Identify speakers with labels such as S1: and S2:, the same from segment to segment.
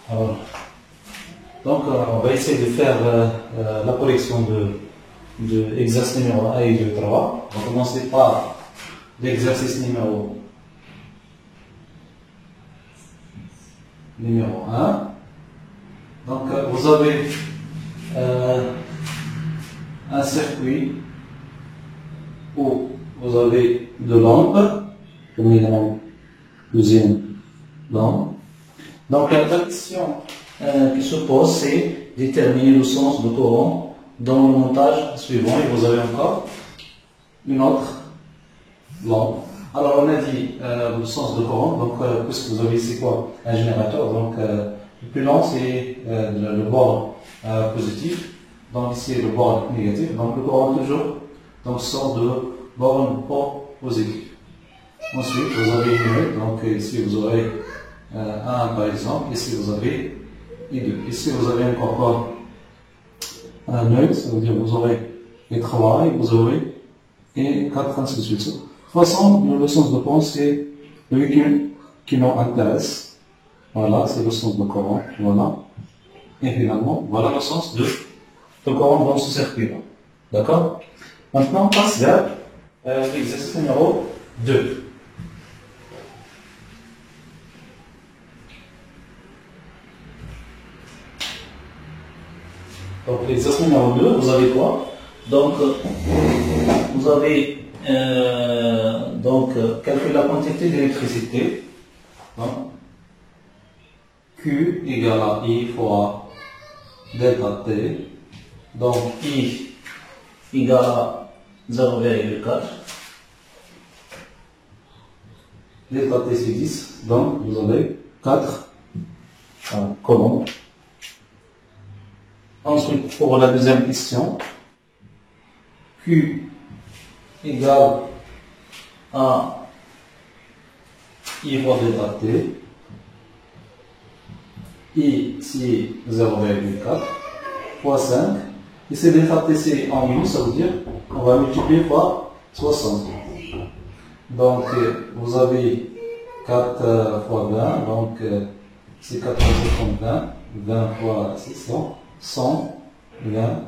S1: Alors, donc, on va essayer de faire la correction de exercice numéro 1 et 2, 3. On va commencer par l'exercice numéro 1. Donc, vous avez un circuit où vous avez deux lampes, première lampe, deuxième lampe. Donc, la question qui se pose, c'est déterminer le sens de courant dans le montage suivant. Et vous avez encore une autre lampe. Alors, on a dit le sens de courant. Donc, puisque vous avez ici quoi? Un générateur. Donc, le plus long, c'est le bord positif. Donc, ici, le bord négatif. Donc, le courant toujours sort de borne positive. Ensuite, vous avez une nœud. Donc, ici, vous aurez 1 par exemple. Ici, vous avez I2. Ici, vous avez encore un nœud. Ça veut dire que vous aurez et 3, et vous aurez et 4, ainsi de suite. De toute façon, le sens de courant, c'est le véhicule qui nous intéresse. Voilà, c'est le sens de courant. Voilà. Et finalement, voilà le sens de courant dans ce circuit-là. D'accord? Maintenant, on passe vers l'exercice numéro 2. Donc, l'exercice numéro 2, vous avez quoi? Donc, vous avez calculer la quantité d'électricité. Hein? Q égale à I fois delta T. Donc, I égale à 0,4. Delta T c'est 10. Donc, vous avez 4 coulombs. Ensuite, pour la deuxième question, Q égale à I fois delta T. I, c'est 0,4 fois 5. Ici, delta T, c'est en minus, ça veut dire qu'on va multiplier par 60. Donc, vous avez 4 fois 20, donc c'est 4 fois 50, 20. 20 fois 600, 120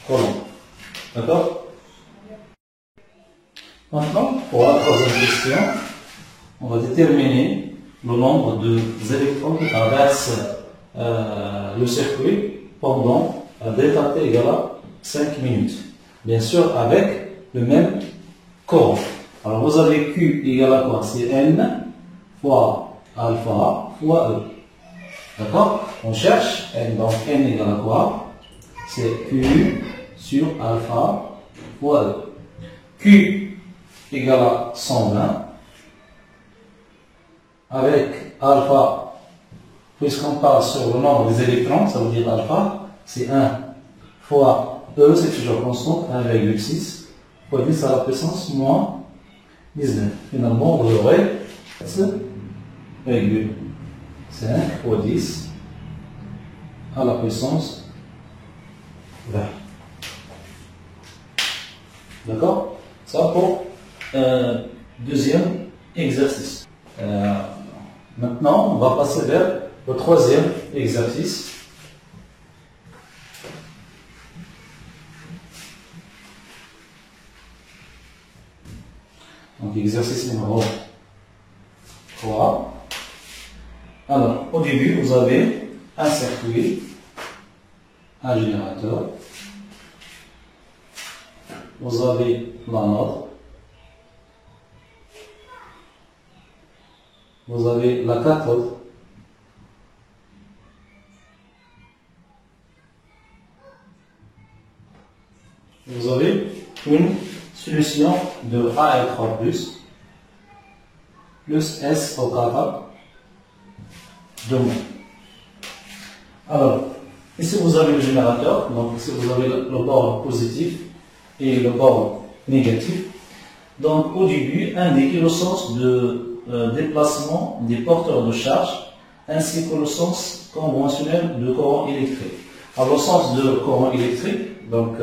S1: coulombs. D'accord? Maintenant, pour la troisième question, on va déterminer le nombre d'électrons qui traversent le circuit pendant delta T égale à 5 minutes. Bien sûr, avec le même courant. Alors, vous avez Q égale à quoi? C'est N fois alpha fois E. D'accord? On cherche N, donc N égale à quoi? C'est Q sur alpha fois E. Q égale à 120. Avec alpha, puisqu'on parle sur le nombre des électrons, ça veut dire alpha, c'est 1 fois E, c'est toujours constant, 1,6 fois 10 à la puissance moins 19. Finalement, vous aurez 7,5 fois 10 à la puissance 20. D'accord? Ça pour deuxième exercice. Maintenant, on va passer vers le troisième exercice. Donc, exercice numéro 3. Alors, au début, vous avez un circuit, un générateur. Vous avez l'anode. Vous avez la cathode. Vous avez une solution de AL3+, plus S au carré de moins. Alors, ici vous avez le générateur, donc ici vous avez le bord positif et le bord négatif. Donc au début, indiquez le sens de déplacement des porteurs de charge ainsi que le sens conventionnel de courant électrique. Alors le sens de courant électrique, donc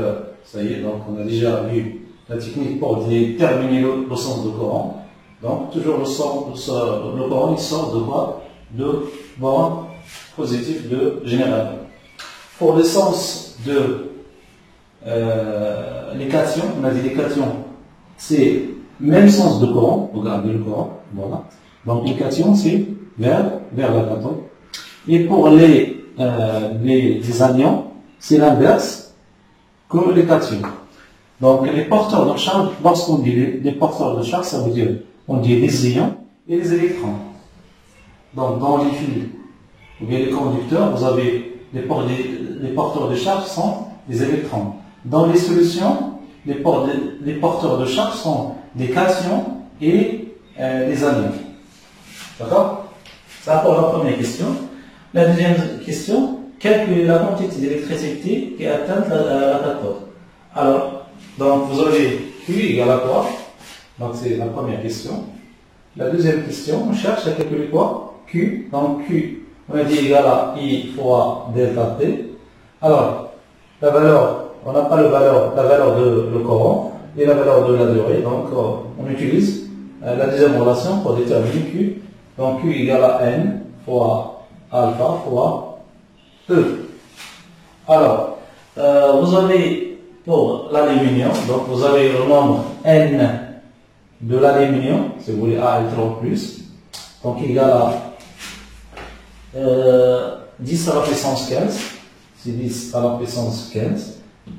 S1: ça y est, donc on a déjà vu la technique pour déterminer le sens de courant. Donc toujours le courant il sort de quoi? de bornes positives de générateur. Pour le sens de les cations, on a dit les cations, c'est même sens de courant, regardez le courant, voilà. Donc les cations, c'est vers la cathode. Et pour les anions, c'est l'inverse que les cations. Donc les porteurs de charge, lorsqu'on dit les porteurs de charge, ça veut dire on dit les ions et les électrons. Donc dans les fils ou bien les conducteurs, vous avez les porteurs de charge sont des électrons. Dans les solutions, les porteurs de charge sont des cations et les anions. D'accord? Ça pour la première question. La deuxième question, calculer la quantité d'électricité qui est atteinte à la cathode. Alors, donc vous avez Q égale à quoi? Donc c'est la première question. La deuxième question, on cherche à calculer quoi? Q. Donc Q, on a dit égal à I fois delta T. Alors, la valeur, on n'a pas la valeur de le courant et la valeur de la durée. Donc on utilise la deuxième relation pour déterminer Q. Donc Q égale à N fois alpha fois E. Alors, vous avez pour l'aluminium, donc vous avez le nombre N de l'aluminium, si vous voulez A est en plus, donc égal à 10 à la puissance 15, c'est 10 à la puissance 15.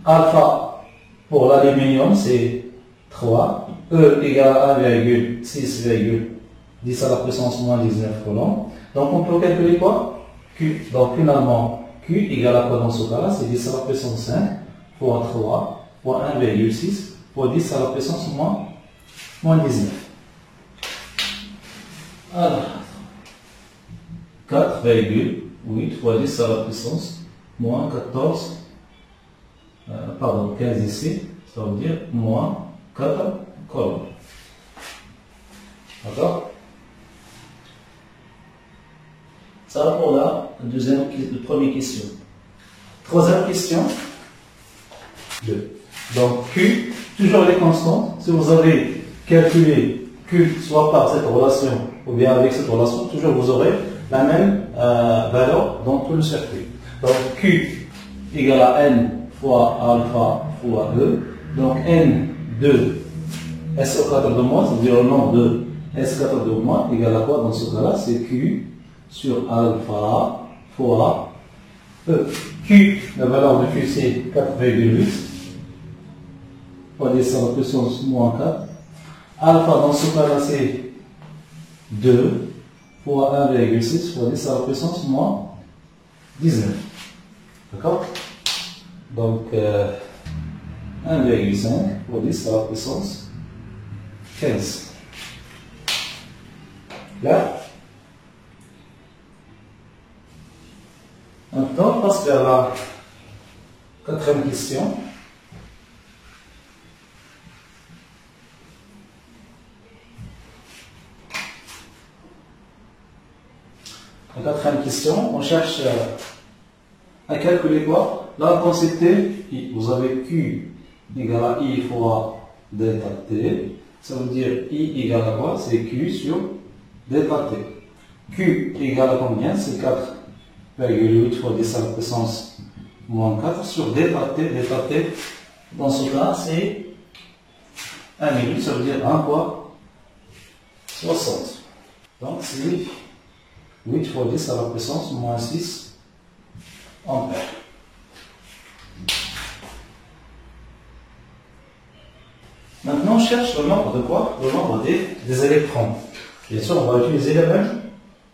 S1: Alpha pour l'aluminium c'est 3, E égale à 1,6,10 à la puissance moins 19 coulombs. Donc on peut calculer quoi? Q. Donc finalement Q égale à quoi dans ce cas-là? C'est 10 à la puissance 5 fois 3 fois 1,6 fois 10 à la puissance moins 19. Alors 4,8 fois 10 à la puissance moins 14, pardon 15 ici, ça veut dire moins 4 coulombs. D'accord? Ça pour la première question. Troisième question. 2. Donc Q, toujours les constantes. Si vous avez calculé Q soit par cette relation ou bien avec cette relation, toujours vous aurez la même valeur dans tout le circuit. Donc Q égale à N fois alpha fois E. Donc N de SO4 de moins, c'est-à-dire le nombre de S4 de moins, égale à quoi dans ce cas-là? C'est Q sur alpha fois E. Q, la valeur de Q c'est 4,8 fois 10 à la puissance moins 4. Alpha dans ce cas-là c'est 2 fois 1,6 fois 10 à la puissance moins 19. D'accord? Donc 1,5 fois 10 à la puissance 15. Là. Maintenant, on passe vers la quatrième question. La quatrième question, on cherche à calculer quoi? L'intensité I. Vous avez Q égale à I fois delta T. Ça veut dire I égale à quoi? C'est Q sur delta T. Q égale à combien? C'est 4,8 fois 10 à la puissance moins 4 sur delta T. Delta T, dans ce cas, c'est 1 minute, ça veut dire 1 fois 60. Donc c'est 8 fois 10 à la puissance moins 6 ampères. Maintenant, on cherche le nombre de quoi? Le nombre des électrons. Bien sûr, on va utiliser la même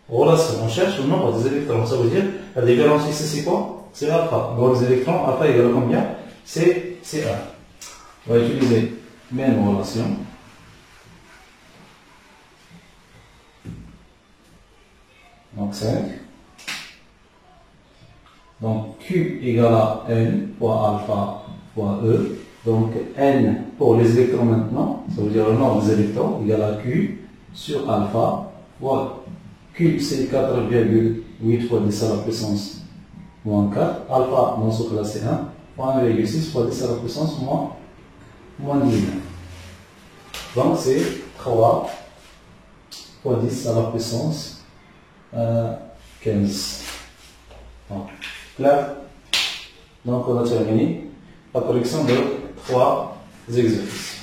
S1: relation. On cherche le nombre des électrons. Ça veut dire, la différence ici, c'est quoi? C'est alpha. Donc, les électrons, alpha égale à combien? C'est 1. On va utiliser même relation. Donc 5. Donc Q égale à N fois alpha fois E. Donc N pour les électrons maintenant, ça veut dire le nombre des électrons égale à Q sur alpha fois Q c'est 4,8 fois 10 à la puissance moins 4. Alpha dans ce cas-là c'est 1 fois 1,6 fois 10 à la puissance moins 19. Donc c'est 3 fois 10 à la puissance 15. Donc, là, donc on a terminé la collection de 3 exercices.